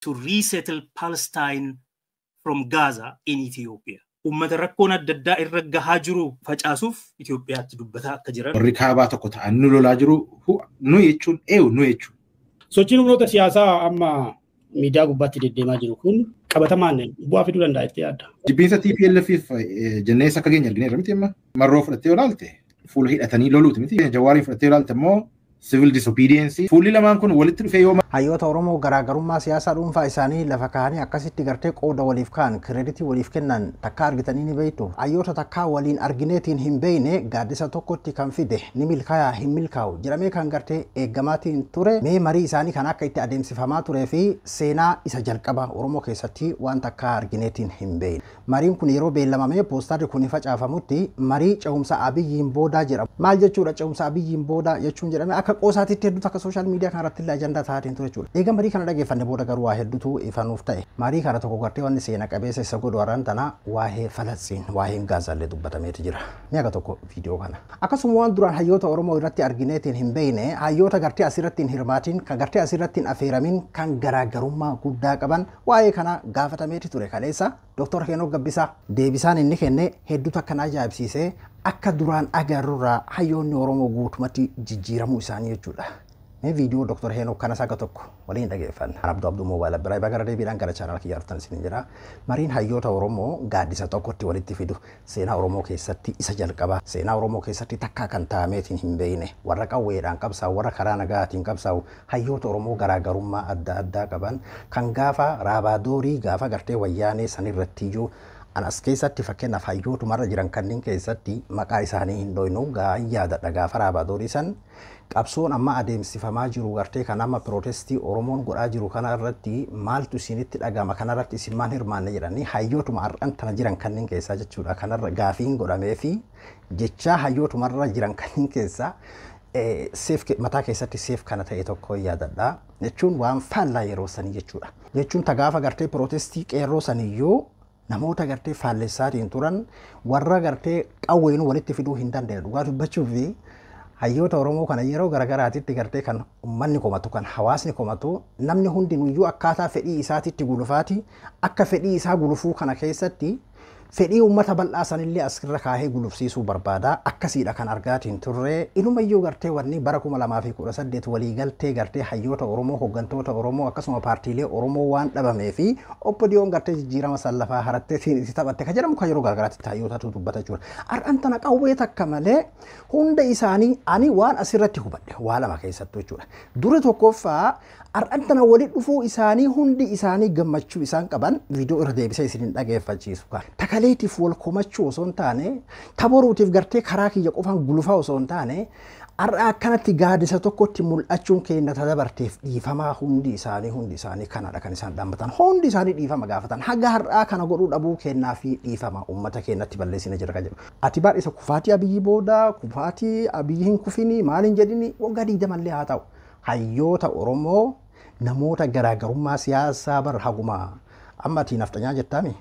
to resettle Palestine from Gaza in Ethiopia. Ummata rakkoon adda addaa irra gahaa jiru facaasuuf Itoophiyaatti dubbataa akka jiran. Warri kaabaa tokko ta'an nu lolaa jiru nu jechuun nu jechuun. Sochiin humnoota siyaasaa amma miidiyaa gubbaatti deddeemaa jiru kun qabatamaan bu'aa fiduu danda'a itti yaadda. Jibbinsa TPLF jennee akka keenya argine miti amma marroo fudhattee olaalte fuula hidhatanii loluuti miti Jawaariin fudhattee olaalte immoo civil disobedience fuulli lamaan kun walitti dhufee yoo hayyoota Oromoo garaagarummaa siyaasaa dhuunfaa isaanii lafa kaa'anii akkasitti gartee qooda waliif kaan kreditii waliif kennan takka argitanii ni beektu hayyoota takka waliin argineetiin hin beeyne gaaddisa tokkotti kan fide ni milkaa'aa hin milkaa'u jedhamee kan gartee eeggamaatiin ture mee marii isaanii kan akka itti adeemsifamaa turee fi seenaa isa jalqaba Oromoo keessatti waan takka argineetiin hin beeyne mariin kun yeroo beellamamee poostaarri kun facaafamutti marii cehumsa Abiyyiin boodaa jedhama maal jechuudha cehumsa Abiyyiin boodaa jechuun jedhame akka qoosaatitti hedduu takka sooshaal miidiyaa kanarratti illee ajandaa taatiin ture jechuudha. Eega marii kana dhageeffanne booda garuu waa hedduutu ifanuuf ta'e. Marii kana tokko gartee wanni seena qabeessa isa godhu warraan tana waa'ee Falastiin waa'ee Gaazaallee dubbatameeti jira. Mi'a tokko viidiyoo kana. Akkasuma waan duraan hayyoota Oromoo irratti argineetiin hin beeyne hayyoota gartee asirratti hin hirmaatiin kan gartee asirratti hin affeeramin kan garaagarummaa guddaa qaban waa'ee kana gaafatameeti ture kaleessa Dr. Heenok Gabbisaa deebisaan inni kenne hedduu takkan ajaa'ibsiisee akka duraan agarrurraa hayyoonni Oromoo guutumatti jijjiiramuu isaanii jechuudha. Mee viidiyoo Dr. Heenok kana saga tokko waliin dhageeffanna. Abduu Moobaayil biraa bagara deebiidhaan gara chaanal kiyyaa dhuftan isin jira. Mariin hayyoota Oromoo gaaddisa tokkotti walitti fidu seenaa Oromoo keessatti isa jalqaba. Seenaa Oromoo keessatti takka kan taa'ameetiin hin beeyne warra qawweedhaan qabsaa'u warra karaa nagaatiin qabsaa'u hayyoota Oromoo garaagarummaa adda addaa qaban kan gaafa raabaadorii gaafa gartee wayyaanee sanirratti iyyuu anas keessatti fakkeenyaaf hayyootumarra jiran kanneen keessatti maqaa isaanii hin dhoynu yaadadha gaafa raabaadorii san qabsoon amma adeemsifamaa jiru gartee kan amma pirootestii Oromoon godhaa jiru kana irratti maaltu isinitti dhagama kana irratti isin maan hirmaanne jedhanii hayyootuma har'an tana jiran kanneen keessaa jechuudha kanarra gaafiin godhamee fi jecha hayyootumarra jiran kanneen keessaa seef mataa keessatti seef kana ta'e tokko yaadadha jechuun waan faallaa yeroo sanii jechuudha jechuun tagaafa gartee pirootestii qeerroo saniyyuu namoota gartee faallessaatiin turan warra gartee qawween walitti fiduu hin dandeenye dhugaa dubbachuuf hayyoota Oromoo kana yeroo garagaraatitti gartee kan ummanni komatu kan hawaasni komatu namni hundinuyyuu akkaataa fedhii isaatitti gulufaati akka fedhii isaa gulufuu kana keessatti fedhii ummata bal'aa sanillee asirra kaahee gulufsiisuu barbaada akkasiidha kan argaatiin turre inumayyuu gartee wanni bara 2018 waliigaltee gartee hayyoota Oromoo hooggantoota Oromoo akkasuma paartiilee Oromoo waan dhabamee fi obbodiyoon gartee jijjiirama sallafaa haratteetiin itti taphatte ka jedhamu kan yeroo garagaraatti hayyootatu dubbata jechuudha. Har'an tana qawwee takka malee hunda isaanii ani waan asirratti hubadhe waa lama keessattuu jechuudha. Duri tokkoffaa har'an tana walitti dhufuu isaanii hundi isaanii gammachuu isaan qaban viidiyoo irra deebisee isin dhageeffachiisu kan. Takaleetiif wal komachuu osoo hin taane taboruutiif gartee karaa kiyya qofaan gulufaa osoo hin taane har'a akkanatti gaaddisa tokkotti mul'achuun keenya dabarteef dhiifamaa hundi isaanii kanadha kan isaan dhaabbatan hundi isaanii dhiifama gaafatan haga har'aa kana godhuu dhabuu kennaa fi dhiifama uummata keenyatti balleessina jira kan jedhu. Ati baadhisa kufaatii Abiyyi booda kufaatii Abiyyi hin kufini maaliin jedhini waggaa 20 illee haa ta'u. Hayyoota Oromoo namoota garaagarummaa siyaasaa bar haguma amma ati naftanyaa jettaami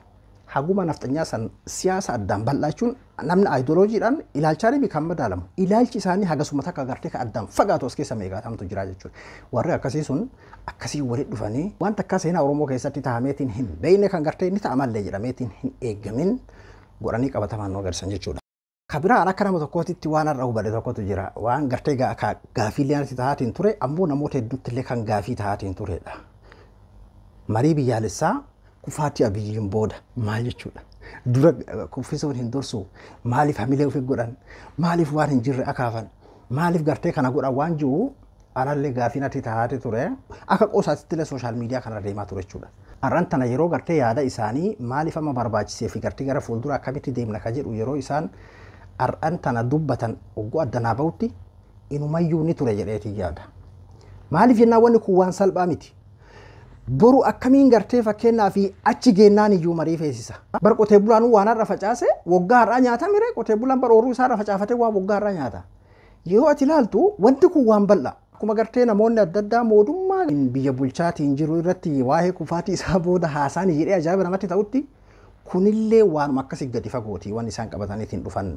haguma naftanyaa san siyaasa addaan bal'aachuun namni ideoloojiidhaan ilaalchaanii kan madaalamu ilaalchi isaanii hagasuma takka gartee ka addaan fagaatu as keessa meeqaatamtu jira jechuudha warri akkasii sun akkasii walitti dhufanii waan takka seenaa Oromoo keessatti taa'ameetiin hin beeyne kan gartee inni ta'amallee jedhameetiin hin eeggamin godhanii qabatamaan nu agarsiisan jechuudha. Kabiraan akka nama tokkootitti waan har'a hubate tokkotu jira waan gartee gaafiilee ta'aatiin ture ammoo namoota hedduutti illee kan gaafii ta'aatiin turedha. Marii biyyaalessaa kufaatii Abiyyiin booda maal jechuudha. Dura kuffisuun hin dursu maaliif hamilee ofii godhan maaliif waan hin jirre akaafan maaliif gartee kana godhan waan jiru anallee gaafii natti ta'aati ture akka qoosaatitti illee sooshaal miidiyaa kana deemaa ture jechuudha. Har'an tana yeroo gartee yaada isaanii maaliif amma barbaachisee fi gartee gara fuuldura akkamitti deemna ka jedhu yeroo isaan har'an tana dubbatan oggoo addanaa bahutti inumayyuu ni ture jedheetii yaada. Maaliif jennaan wanni kun waan salphaa miti. Boru akkamiin gartee fakkeenyaa fi achi geennaan iyyuu marii feesisa. Bar qotee bulaan waan har'a facaase waggaa har'aa nyaata mire qotee bulaan bar ooruu isaa har'a facaafatee waan waggaa har'aa nyaata. Yeroo ati ilaaltu wanti kun waan bal'aa. Akkuma gartee namoonni adda addaa mootummaa biyya bulchaatiin jiru irratti waa'ee kufaatii isaa booda haasaan jedhee ajaa'iba namatti ta'utti kunillee waan akkasii gadi fagooti waan isaan qabataniitiin dhufan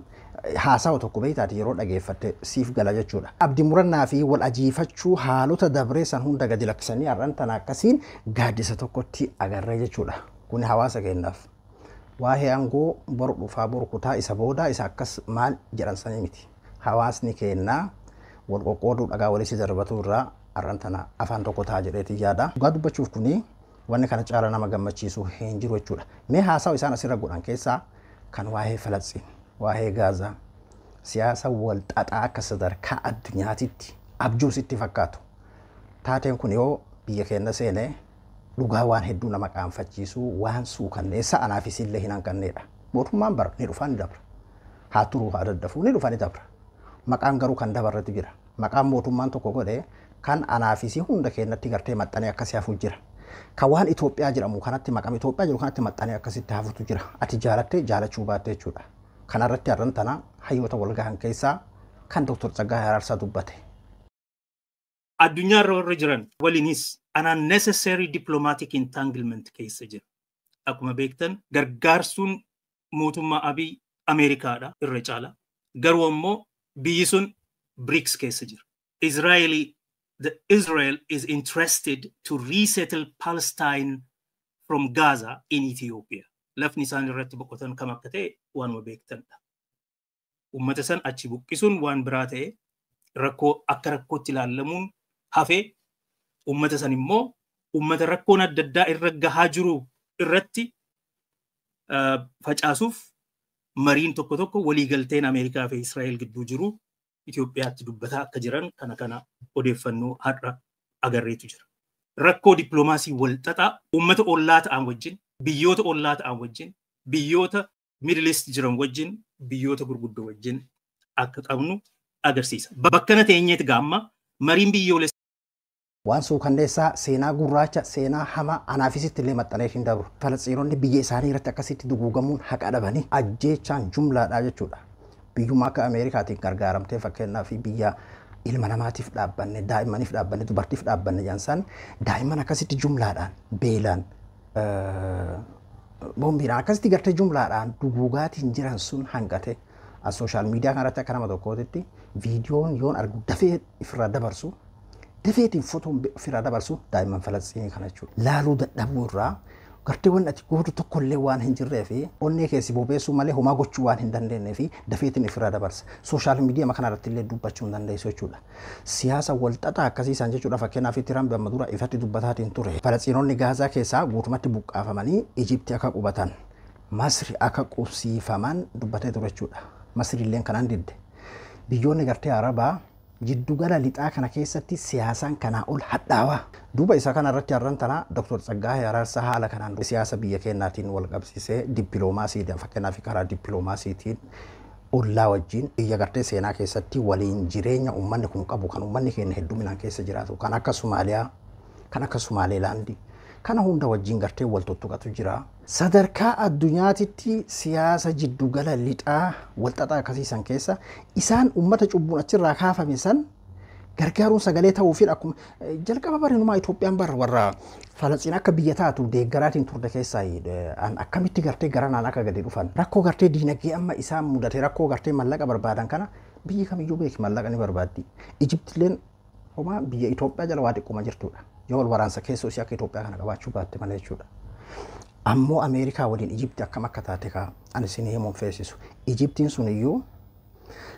haasawa tokko beeytaati yeroo dhageeffatte siif gala jechuudha. Abdii murannaa fi wal ajiifachuu haalota dabree san hunda gadi lakkisanii har'an tana akkasiin gaaddisa tokkotti agarree jechuudha. Kun hawaasa keenyaaf waa'ee aangoo boru dhufaa boru kutaa isa booda isa akkas maal jedhan sanii miti. Hawaasni keenyaa wal qoqqooduu dhagaa walitti darbatu irraa har'an tana afaan tokko ta'a jedheetii yaada. Dhugaa dubbachuuf kuni wanni kana caala nama gammachiisu hin jiru jechuudha. Mee haasawa isaan asirra godhan keessaa kan waa'ee Falastiin, waa'ee Gaazaa, siyaasa wal xaxaa akka sadarkaa addunyaatitti abjuusitti fakkaatu. Taateen kun yoo biyya keenya seenee dhugaa waan hedduu nama qaanfachiisu waan suukanneessa anaafis illee hin hanqanneedha. Mootummaan bara ni dhufaa ni dabra. Haa turuu haa daddafuu ni dhufaa ni dabra. Maqaan garuu kan dabarratti jira. Maqaan mootummaan tokko godhee kan anaafis hunda keenyatti gartee maxxanee akkasii hafu jira. Kan waan Itoophiyaa jedhamu kanatti maqam Itoophiyaa jedhu kanatti maxxanee akkasitti hafutu jira. Ati jaalattee jaalachuu baatte jechuudha. Kanarratti har'an tana hayyoota wal gahan keessaa kan Dr. Tsaggaayee Araarsaa dubbate. Addunyaa irra jiran waliinis an unnecessary diplomatic entanglement keessa jira. Akkuma beektan gargaarsuun mootummaa Abiy Ameerikaadha irra caala. Garuu ammoo biyyi sun BRICS keessa jira. Israel is interested to resettle Palestine from Gaza in Ethiopia. Lafni isaan irratti boqotan kam akka ta'e waanuma beektanidha. Uummata san achi buqqisuun waan biraa ta'e rakkoo akka rakkootti ilaalamuun hafee uummata san immoo uummata rakkoon adda addaa irra gahaa jiru irratti facaasuuf mariin tokko tokko waliigalteen Ameerikaa fi Israa'el gidduu jiru Itoophiyaatti dubbataa akka jiran kana odeeffannoo har'a agarreetu jira. Rakkoo dippiloomaasii wal xaxaa uummata ollaa ta'an wajjin, biyyoota ollaa ta'an wajjin, biyyoota Middle East jiran wajjin, biyyoota gurguddoo wajjin akka qabnu agarsiisa. Bakkana teenyeeti gaamma mariin biyyoolessa. Waan suukanneessaa seenaa gurraacha seenaa hamaa anaafisitti illee maxxanee hin dabru. Falastiinonni biyya isaanii irratti akkasitti duguugamuun haqa dhabanii ajjeechaan jumlaadha jechuudha. Biyyummaa akka Ameerikaatiin gargaaramtee fakkeenyaa fi biyya ilma namaatiif dhaabbanne, daa'immaniif dhaabbanne, dubartiif dhaabbanne jansaan daa'imman akkasitti jumlaadhaan beelaan boombiidhaan akkasitti gartee jumlaadhaan duguugaatiin jiran sun hanqate. As sooshaal miidiyaa kanarratti akka nama tokkootitti viidiyoon yoon argu dafee ifirraa dabarsu dafeetiin footoon ofirraa dabarsu daa'imman Falastiin kana jechuudha. Laaluu dadhabuu irraa gartee waan ati gootu tokkollee waan hin jirree fi onnee keessi bobeessuu malee homaa gochuu waan hin dandeenyee fi dafeetiin ifirraa dabarsa. Sooshaal miidiyaa kana irratti illee dubbachuu hin dandeessu jechuudha. Siyaasa wal xaxaa akkasiisan jechuudha fakkeenyaaf Tiraamp amma dura ifatti dubbataatiin ture. Falastiinonni Gaazaa keessaa guutumatti buqqaafamanii Ijipti akka qubatan, Masri akka qubsiifaman dubbatee ture jechuudha. Masri illee kanaan didde. Biyyoonni gartee Arabaa jiddugala lixaa kana keessatti siyaasaan kanaa ol hadhaawaa. Duuba isa kana irratti har'an tana Dr. Tsaggaayee Araarsaa haala kanaan siyaasa biyya keenyaatiin wal qabsiisee dippiloomaasiidhaan fakkeenyaaf karaa dippiloomaasiitiin ollaa wajjin biyya gartee seenaa keessatti waliin jireenya uummanni kun qabu kan uummanni keenya hedduminaan keessa jiraatu kan akka Somaaliyaa, kan akka Somaalilaandii kana hunda wajjin gartee wal tuttuqatu jira. Sadarkaa addunyaatitti siyaasa jiddugala lixaa wal xaxaa akkasiisan keessa isaan uummata cubbuun achirraa kaafame san gargaaruun sagalee ta'uu fi akkuma jalqaba barinumaa Itoophiyaan bara warra Falastiin akka biyya taatu deeggaraatiin turte keessaa akkamitti gartee garanaan akka gadi dhufan rakkoo gartee diinagdee amma isaan mudate rakkoo gartee mallaqa barbaadan kana biyyi kamiyyuu beeki mallaqa ni barbaaddi. Ijiptilleen homaa biyya Itoophiyaa jala waa xiqquma jirtudha. Yoo wal waraansa keessoo isii akka Itoophiyaa kana qabaachuu baatte malee jechuudha. Ammoo Ameerikaa waliin Ijipti akkam akka taate kaa ani isin himuun feesisu. Ijiptiin sun iyyuu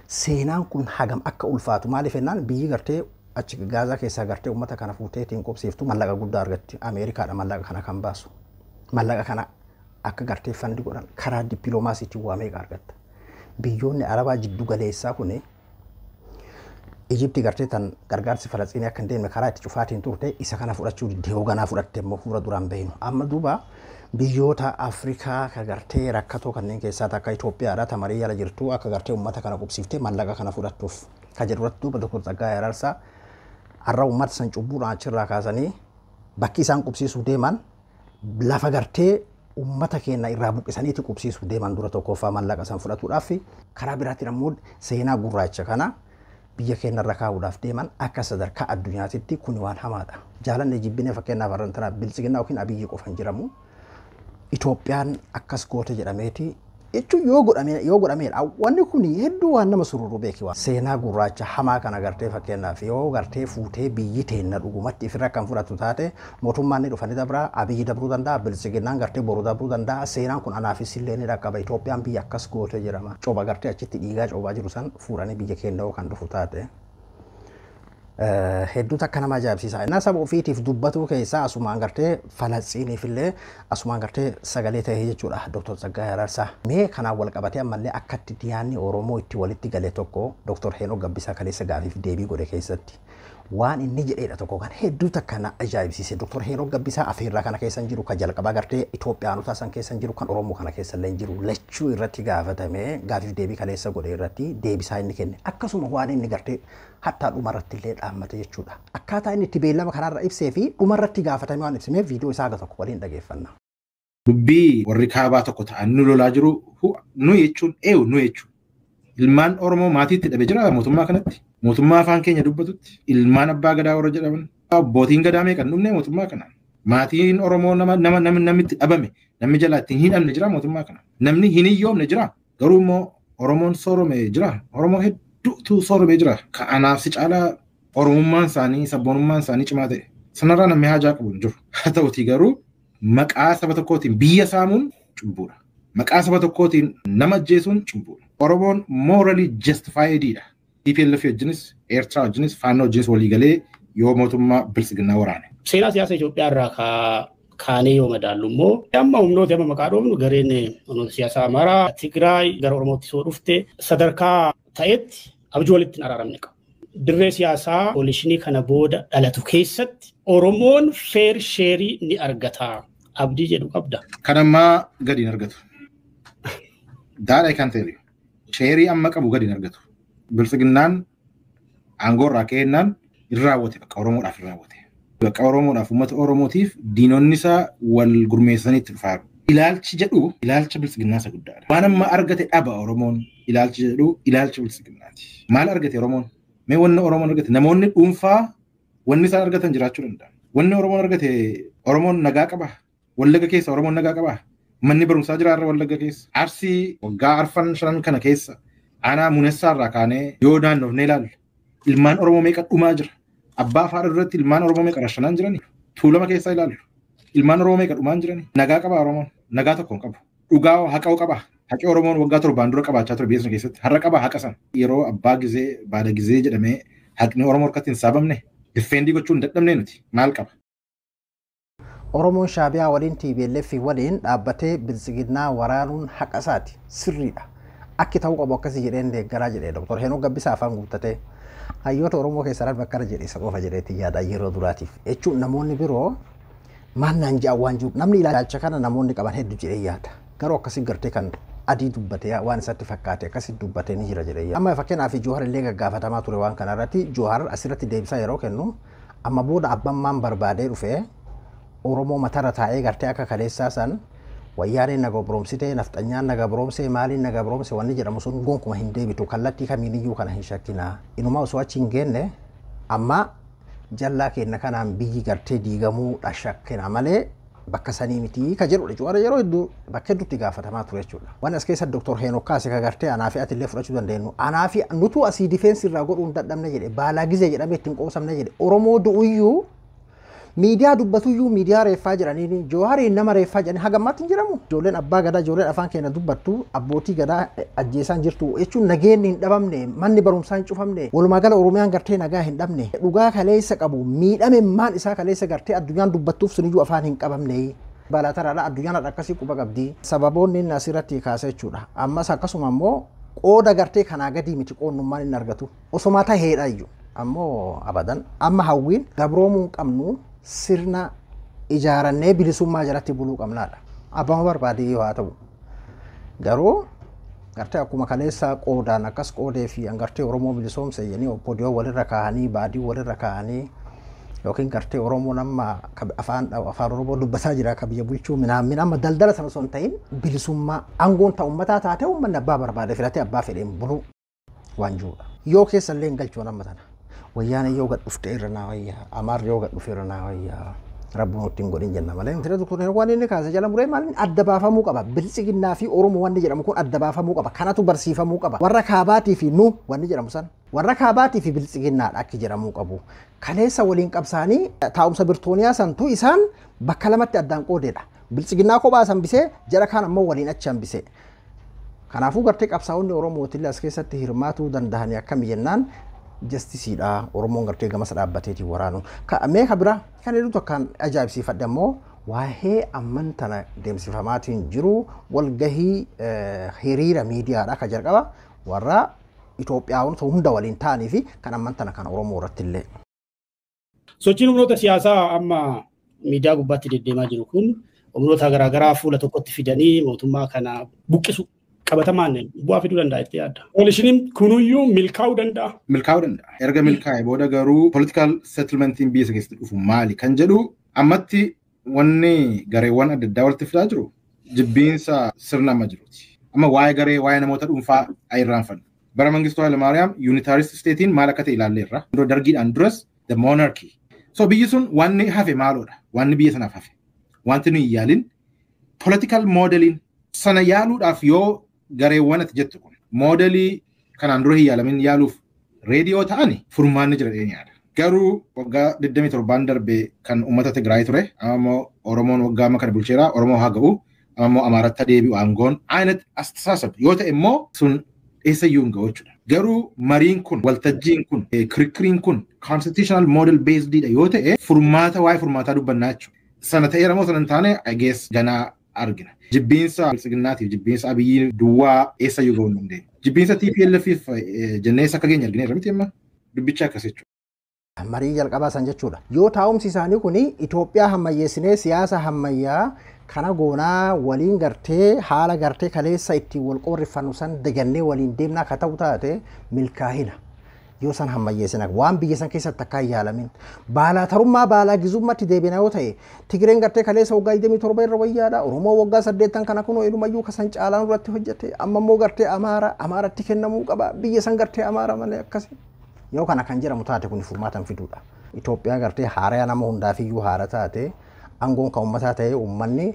seenaan kun hagam akka ulfaatu maaliif jennaan biyyi gartee achi Gaazaa keessaa gartee uummata kana fuuteetiin qubsiiftu mallaqa guddaa argatti. Ameerikaadha mallaqa kana kan baasu. Mallaqa kana akka gartee fandi godhan karaa dippiloomaasiitiin waa meeqa argatta. Biyyoonni Arabaa jiddu galeessaa kun Ijipti gartee tan gargaarsi Falastiin akka hin deemne karaa itti cufaatiin turte isa kana fudhachuu diddee hoganaa fudhatte immoo fuula duraan bahinu. Amma duuba biyyoota Afrikaa ka gartee rakkatoo kanneen keessaa akka Itoophiyaadha tamarii jala jirtu akka gartee uummata kana qubsiiftee mallaqa kana fudhattuuf ka jedhuratti duuba Dr. Tsaggaayee Araarsaa har'a uummata san cubbuudhaan achirraa kaasanii bakki isaan qubsiisuu deeman lafa gartee uummata keenya irraa buqqisaniiti qubsiisuu deeman dura tokkoffaa mallaqa san fudhatuudhaaf karaa biraatiin ammoo seenaa gurraacha kana biyya keenya irra kaa'uudhaaf deeman akka sadarkaa addunyaatitti kun waan hamaadha. Jaalanne jibbinee fakkeenyaaf har'an tana bilisiginaa yookiin Abiyyi qofa hin jiramu. Itoophiyaan akkas goote jedhameeti jechuun yoo godhamedha wanni kun hedduu waan nama sururu beeki waan seenaa gurraacha hamaa kana gartee fakkeenyaaf yoo gartee fuutee biyyi teenna dhugumatti ifirra kan fudhatu taate mootummaan ni dhufanii dabraa abiyyi dabruu danda'a bilisiginnaan gartee boru dabruu danda'a seenaan kun anaafis illee ni dhaqqaba Itoophiyaan biyya akkas goote jedhama coba gartee achitti dhiigaa coobaa jiru san fuudhanii biyya keenya kan dhufu taate. Hedduu takka nama ajaa'ibsiisa. Innaa saba ofiitiif dubbatu keessaa asumaan gartee Falastiiniif illee asumaan gartee sagalee ta'ee jechuudha Dr. Tsaggaayee Araarsaa. Mee kanaan wal qabatee ammallee akkatti dhiyaanni Oromoo itti walitti galee tokko Dr. Heenok Gabbisaa kaleessa gaafiif deebii godhe keessatti waan inni jedheedha tokko kan hedduu takka na ajaa'ibsiise. Dr. Heenok Gabbisaa afeerraa kana keessa jiru kan jalqabaa gartee Itoophiyaanotaa san keessa jiru kan Oromoo kana keessa illee jiru lachuu irratti gaafatamee gaafiif deebii kaleessa godhe irratti deebisaa inni kenne akkasuma waan inni gartee hatta dhumarratti illee dhaammate jechuudha. Akkaataa inni itti beellama kanarra ibsee fi dhumarratti gaafatame waan ibsameef viidiyoo isaa aga tokko waliin dhageeffanna. Dubbii warri kaabaa tokko ta'an nu lolaa jiru nu jechuun nu jechuun ilmaan Oromoo maatiitti dhabe jira mootummaa kanatti mootummaa afaan keenya dubbatutti ilmaan abbaa gadaa warra jedhaman abbootiin gadaa meeqan dhumne mootummaa kanaan maatiin Oromoo namitti dhabame namni jalaa ittiin hin dhabne jira mootummaa kanaan namni hin hiyyoomne jira garuu immoo Oromoon soorome jira Oromoo hedduu soorome jira ka'anaaf si caalaa Oromummaan isaanii sabboonummaan isaanii cimaa ta'e sanarraa namni haajaa qabu hin jiru haa ta'utii garuu maqaa saba tokkootiin biyya saamuun cubbuudha. Maqaa saba tokkootiin nama ajjeesuun cubbuudha. Oromoon morally justifiedidha. TPLF wajjinis Eertiraa wajjinis Faannoo wajjinis waliigalee yoo mootummaa bilisiginnaa waraane. Seenaa siyaasa Itoophiyaa irraa kaanee yoo madaallu immoo amma humnooti amma maqaa dhoofnu gareen humnoota siyaasaa Amaaraa Tigraay gara Oromootti soo dhufte sadarkaa ta'etti abjuu walitti hin araaramne qabu. Dirree siyaasaa poolishinii kana booda dhalatu keessatti Oromoon feer sheerii ni argata. Abdii jedhu qabda. Kan ammaa gadi hin argatu. That I can tell you. Sheerii amma qabu gadi hin argatu. Bilisiginnaan aangoo irraa ka'ennaan irra raawwate bakka Oromoodhaaf irra raawwate. Bakka Oromoodhaaf uummata Oromootiif diinonni isaa wal gurmeessanii itti dhufaaru. Ilaalchi jedhu ilaalcha bilisiginnaa isa guddaadha. Waan amma argate dhaba Oromoon ilaalchi jedhu ilaalcha bilisiginnaati. Maal argate Oromoon? Mee wanni Oromoon argate namoonni dhuunfaa wanni isaan argatan jiraachuu danda'a. Wanni Oromoon argate Oromoon nagaa qaba. Wallagga keessa Oromoon nagaa qaba. Manni barumsaa jiraarra Wallagga keessa. Arsii waggaa arfan shanan kana keessa aanaa Muneessaarraa kaanee yoo naannofnee ilaalle ilmaan Oromoo meeqa dhumaa jira. Abbaa fi haadha duratti ilmaan Oromoo meeqa rashanaan jirani. Tuulama keessaa ilaallu. Ilmaan Oromoo meeqa dhumaan jirani. Nagaa qaba Oromoon. Nagaa tokko hin qabu. Dhugaa haqa qaba. Haqi Oromoon waggaa torbaan dura qabaachaa ture biyya keessatti. Har'a qaba haqa san. Yeroo abbaa gizee baada gizee jedhamee haqni Oromoo harkatti hin saabamne. Difeendii gochuun dadhabnee nuti. Maal qaba? Oromoon Shaabiyaa waliin TPLF waliin dhaabbatee bilisiginnaa waraanuun haqa isaati sirriidha. Akki ta'uu qabu akkasii jedheen deeggaraa jedhee Dr. Heenok Gabbisaa afaan guuttatee hayyoota Oromoo keessaa bakkara jedhee isa qofa jedheetti yaada yeroo duraatiif. Jechuun namoonni biroo maal naan ja'a waan jiru namni ilaalcha kana namoonni qaban hedduu jedhee yaada. Garuu akkasii gartee kan adii dubbatee waan isatti fakkaate akkasii dubbatee ni jira jedhee yaada. Amma fakkeenyaaf Joohar illee gaggaafatamaa ture waan kanarratti Joohar asirratti deebisaa yeroo kennu amma booda abbammaan barbaadee dhufee Oromoo matara taa'ee gartee akka kaleessaa san wayyaaneen naga broomsitee nafxanyaan naga broomsee maaliin naga broomsee wanni jedhamu sun gonkuma hin deebitu kallattii kamiiniyyuu kana hin shakkinaa. Inumaa osoo achi hin geenne amma jallaa kenna kanaan biyyi gartee diigamuu shakkina malee bakka sanii miti ka jedhudha jechuudha yeroo hedduu bakka hedduutti gaafatamaa ture jechuudha. Waan as keessa Dr. Heenok kaase ka gartee anaa fi ati illee fudhachuu dandeenyu anaa fi nutu asii difeensi irraa godhuu hin dadhabne jedhe baalaa gizee jedhamee ittiin qoobsamne jedhe Oromoo du'uyyuu miidiyaa dubbatuyyuu miidiyaa reeffaa jiranii Joohariin nama reeffaa jiranii hagammaatti hin jiramu. Ijoolleen abbaa gadaa ijoolleen afaan keenya dubbattu abbootii gadaa ajjeesaan jirtu jechuun nageenni hin dhabamne manni barumsaa hin cufamne walumaa gala Oromiyaan gartee nagaa hin dhabne dhugaa kaleessa qabu miidhame maan isaa kaleessa gartee addunyaan dubbattuuf suniyyuu afaan hin qabamne. Balataraadha addunyaan akkasii quba qabdi. Sababoonni inni asirratti kaasa jechuudha. Ammas akkasuma immoo qooda gartee kanaa gadii miti qoonnummaan inni argatu. Osoma ta'eedha iyyuu ammoo abadan amma hawwiin gabroomuu qabnu sirna ijaarannee bilisummaa jalatti buluu qabnaadha. Abbaan barbaadee yoo haa ta'u garuu gartee akkuma kaleessa qoodaan akkas qoodee fi gartee Oromoo bilisoomse jedhanii obbodiyoo walirra kaa'anii baadii walirra kaa'anii yookiin gartee Oromoo nama afaan Oromoo dubbataa jira ka biyya bulchuu minaan amma daldala sana osoo hin ta'in bilisummaa aangoon ta'u uummataa taate uummanni abbaa barbaade filatee abbaa fedheen buluu waan jirudha. Yoo keessa illee hin galchuu nama sana. Wayyaana yoo gad dhufte irra naa wayyaa Amaar yoo gad dhufe irra naa wayyaa Rabbuun ittiin godhin jenna malee. Tira doktor waan inni kaasa jala muree maaliin adda baafamuu qaba. Bilisiginnaa fi Oromoo wanni jedhamu kun adda baafamuu qaba. Kanatu barsiifamuu qaba. Warra kaabaatii fi nu wanni jedhamu san. Warra kaabaatii fi bilisiginnaadha akki jedhamuu qabu. Kaleessa waliin qabsaanii taa'umsa Birtooniyaa santu isaan bakka lamatti addaan qoodeedha. Bilisiginnaa kophaa san bisee jara kaan ammoo waliin achi hambisee. Kanaafuu gartee qabsaa'onni Oromootillee as keessatti hirmaatuu danda'anii akkami jennaan justisiidha. Oromoon gartee gamas dhaabbateetiin waraanu. Mee kabira kan jedhu tokkaan ajaa'ibsiifadhe ammoo waa'ee amman tana deemsifamaatiin jiru walgahii hiriira miidiyaadha ka jalqaba warra Itoophiyaawwan hunda waliin ta'anii fi kan amman tana kan Oromoo irratti illee. Sochiin humnoota siyaasaa amma miidiyaa gubbaatti deddeemaa jiru kun humnoota garaagaraa fuula tokkotti fidanii mootummaa kana buqqisu qabatamaan bu'aa fiduu danda'a itti yaadda. Koolishiniin kunuyyuu milkaa'uu danda'a. Milkaa'uu danda'a. Erga milkaa'e booda garuu political settlementiin biyya keessatti dhufu maali kan jedhu ammatti wanni gareewwan adda addaa walitti fidaa jiru jibbiinsa sirna amma jiruuti. Amma waa'ee garee waa'ee namoota dhuunfaa ayirraanfannu. Bara Mangistuu Hayilamaariyaam yuunitaarist isteetiin maal akka ta'e ilaalleerra. Dargiidhaan duras the monarchy. So biyyi sun wanni hafe maaloodha? Wanni biyya sanaaf hafe. Wanti nuyi yaalin political modeling sana yaaluudhaaf yoo gareewwan ati jettu kun modelii kanaan dura hin yaalamin yaaluuf reediyoo ta'ani furmaanni jira dhiyeen yaada. Garuu waggaa 27 darbe kan uummata Tigraay ture ammoo Oromoon waggaa amma kana bulcheera Oromoo haa ga'u ammoo Amaaratta deebi'u aangoon aynat astasaasab yoo ta'e immoo sun eessayyuu hin ga'u jechuudha. Garuu mariin kun waltajjiin kun kirikiriin kun constitutional model based dha yoo ta'e furmaata waa'ee furmaataa dubbannaa jechuudha. Sana ta'eera moo sana hin taane I guess ganaa argina. Jibbiinsa bilisiginnaatiif jibbiinsa abiyyi duwwaa eessayyuu ga'uu hin dandeenye. Jibbiinsa TPLFif jennee akka keenya argineerra miti amma dubbicha akkas jechuudha. Marii jalqabaa san jechuudha. Yoo taa'umsi isaanii kun Itoophiyaa hammayyeessinee siyaasa hammayyaa kana goonaa waliin gartee haala gartee kaleessa ittiin wal qorrifannu san dagannee waliin deemnaa akka ta'u taate milkaa'ina. Yoo san hammayyeessina waan biyya san keessatti akka hin yaalamin baalaa tarummaa baalaa gizummaatti deebina yoo ta'e Tigireen gartee kaleessa waggaa 27 irra wayyaadha. Oromoo waggaa 8 kana kunoo ilumayyuu kasan caalaan irratti hojjete amma immoo gartee Amaaratti kennamuu qaba biyya san gartee Amaara malee akkasii. Yoo kana kan jedhamu taate kun furmaatan fiduudha. Itoophiyaa gartee haaraa nama hundaafiyyuu haara taate aangoon kan uummataa ta'e uummanni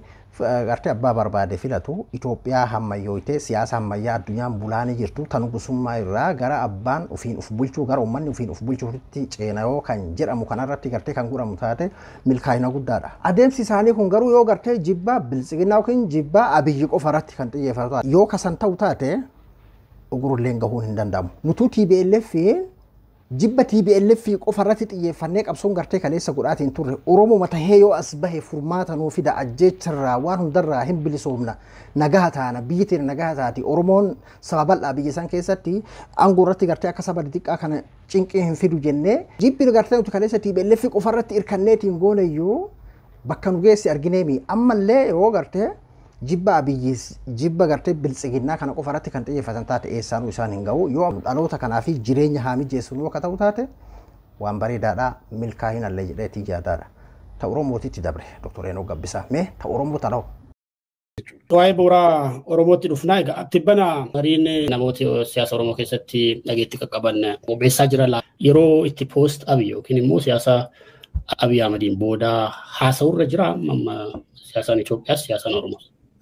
gartee abbaa barbaade filatu Itoophiyaa hammayyooyitee siyaasa hammayyaa addunyaan bulaanii jirtu tan gusummaa irraa gara abbaan ufiin uf bulchuu gara uummanni ufiin uf bulchuutti ceenayoo kan jedhamu kanarratti gartee kan godhamu taate milkaa'ina guddaadha. Adeemsi isaanii kun garuu yoo gartee jibbaa bilisiginnaa yookiin jibbaa abiyyi qofa irratti kan xiyyeeffatu yoo kasan ta'u taate ugurulleen gahuun hin danda'amu. Nutuu TPLF jibba TPLF qofa irratti xiyyeeffannee qabsoon gartee kaleessa godhaatiin turre Oromoo matahee yoo as bahe furmaata nuu fida ajjeecharraa waan hundarraa hin bilisoomna nagaa taana biyyi teenya nagaa taati Oromoon saba bal'aa biyya san keessatti aangoo irratti gartee akka saba xiqqaa kana cinqii hin fidu jennee jibbi gartee nuti kaleessa TPLF qofa irratti irkanneetiin gooneyyuu bakka nu geessi argineemi ammallee yoo gartee jibba abiyyis jibba gartee bilisiginnaa kana qofa irratti kan xiyyeeffatan taate eessaanuu isaan hin ga'u yoo dhaloota kanaa fi jireenya haa mijeessuun akka ta'u taate waan bareedaadha milkaa'inallee jedheetii jaadaadha. Ta Oromootitti dabre Dr. Eenoo Gabbisaa mee ta Oromoo ta'uu. Waa'ee bu'uura Oromootti dhufnaa egaa tibbana mariin namooti siyaasa Oromoo keessatti dhageetti qaqqaban obeessaa jira yeroo itti poost Abiy yookiin immoo siyaasa Abiy Ahmediin booda haasa'urra jira amma siyaasaan Itoophiyaas siyaasaan Oromoo.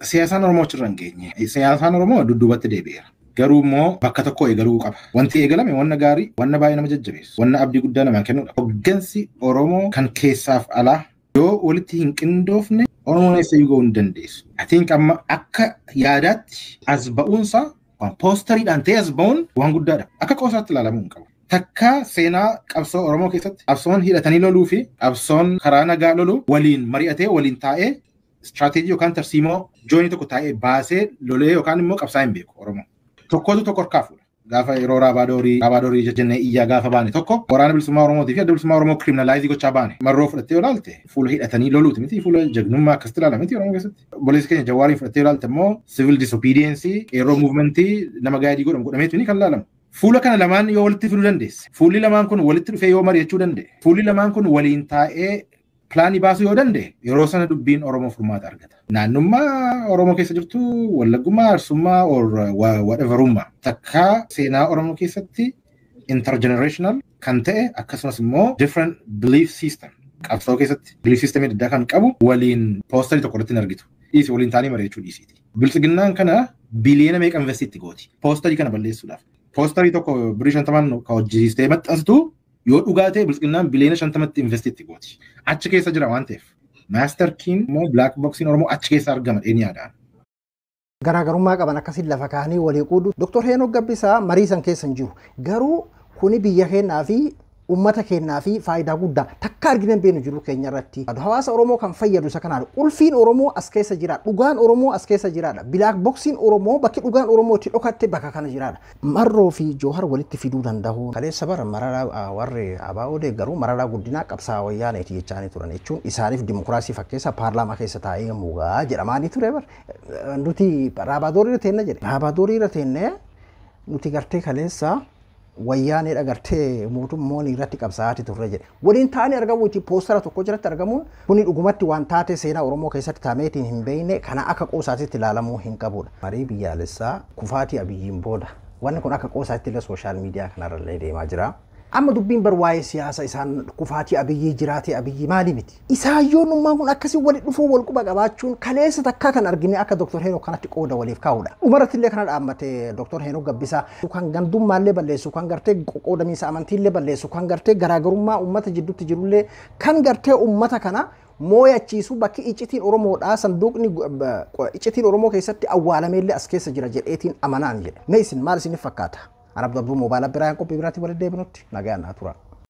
Siyaasaan Oromoo achirra hin geenye. Siyaasaan Oromoo dudduubatti deebi'eera. Garuu immoo bakka tokko eegaluu qaba. Wanti eegalame wanna gaarii, wanna baay'ee nama jajjabeessu, wanna abdii guddaa namaa kennudha. Hoggansi Oromoo kan keessaaf alaa yoo walitti hin qindoofne Oromoon eessayyuu ga'uu hin dandeessu. Atiin amma akka yaadaatti as ba'uunsa poostariidhaan ta'e as ba'uun waan guddaadha. Akka qoosaatti ilaalamuu hin qabu. Takka seenaa qabsoo Oromoo keessatti qabsoon hidhatanii loluu fi qabsoon karaa nagaa loluu waliin mari'atee waliin taa'ee strateejii yookaan tarsiimoo joonii tokko taa'ee baasee lolee yookaan immoo qabsaa hin beeku Oromoo. Tokkotu tokko harkaa fuudha. Gaafa yeroo raabaadorii jennee iyyaa gaafa baane tokko waraana bilisummaa Oromootii fi adda bilisummaa Oromoo kriminalaayizii gochaa baane. Marroo fudhattee yoo ilaalte fuula hidhatanii loluuti miti fuula jagnummaa akkasitti ilaala miti Oromoo keessatti. Obboleessi keenya Jawaariin fudhattee yoo ilaalte immoo civil disobedience qeerroo muuvimentii nama gaadii godhameetu ni kan ilaalamu. Fuula kana lamaan yoo walitti fiduu dandeesse. Fuulli lamaan kun walitti dhufee yoo mari'achuu danda'e. Fuulli lamaan kun waliin taa'ee plaanii baasuu yoo danda'e yeroo sana dubbiin Oromoo furmaata argata. Naannummaa Oromoo keessa jirtu wallaggummaa arsummaa or whateverummaa takka seenaa Oromoo keessatti intergenerational kan ta'e akkasumas immoo different belief system qabsoo keessatti belief system adda kan qabu waliin poosterii tokko irratti argitu. Dhiisi waliin taanii mari'achuu dhiisiiti. Biltsiginnaan kana biliyeena meeqa investitti gooti. Poosterii kana balleessuudhaaf. Poosterii tokko birii 50 ka hojjisiistee maxxansitu yoo dhugaa ta'e biltsiginnaan biliyeena 50tti investitti gooti. Achi keessa jira waan ta'eef. Maaster kiin immoo black boxiin Oromoo achi keessa argama dheenii yaadaan. Garaagarummaa qaban akkasiin lafa kaanii walii qoodu. Dr. Heenok Gabbisaa marii san keessa hin jiru. Garuu kuni biyya keenyaa fi ummata keenyaa fi faayidaa guddaa takka arginen beenu jiru keenya irratti. Hawaasa Oromoo kan fayyadu isa kanaan ulfiin Oromoo as keessa jira. Dhugaan Oromoo as keessa jiraadha. Black boxiin Oromoo bakki dhugaan Oromoo itti dhokatte bakka kana jiraadha. Marroo fi Joohar walitti fiduu danda'u. Kaleessa bara mararaa warri ABO garuu mararaa guddinaa qabsaa wayyaaneeti jechaanii turan jechuun isaaniif dimokiraasii fakkeessa paarlaamaa keessa taa'ee mugaa jedhamaanii ture bar. Nuti raabaadorii irra teenne jedhe. Raabaadorii irra teenne nuti gartee kaleessa wayyaanee dhagartee mootummoon irratti qabsaa'aati turre jedhe. Waliin taa'anii argamuuti poostara tokko jiratti argamuun kuni dhugumatti waan taate seenaa Oromoo keessatti taameetiin hin beekne kana akka qoosaatitti ilaalamuu hin qabudha. Marii biyyaalessaa kufaatii Abiyyiin booda wanni kun akka qoosaatti illee sooshaal miidiyaa kanarrallee deemaa jira. Amma dubbiin bar waa'ee siyaasa isaan kufaatii Abiyyii jiraatee Abiyyii maali miti. Isaayyoonummaan kun akkasii walitti dhufuu wal quba qabaachuun kaleessa takkaa kan argine akka Dr. Heenok kanatti qooda waliif kaa'udha. Dhumarratti illee kana dhaammate Dr. Heenok Gabbisaa kan gandummaallee balleessu kan gartee qoodamiinsa amantiillee balleessu kan gartee garaagarummaa uummata jidduutti jirullee kan gartee uummata kana mooyachiisu bakki iccitiin Oromoodhaa sanduuqni iccitiin Oromoo keessatti awwaalameellee as keessa jira jedheetiin amanaan jedhe. Mee isin maal isiniif fakkaata? Arab Dabru Mobile Biraan qophii biraatti walitti deebinutti nagaan haa tura.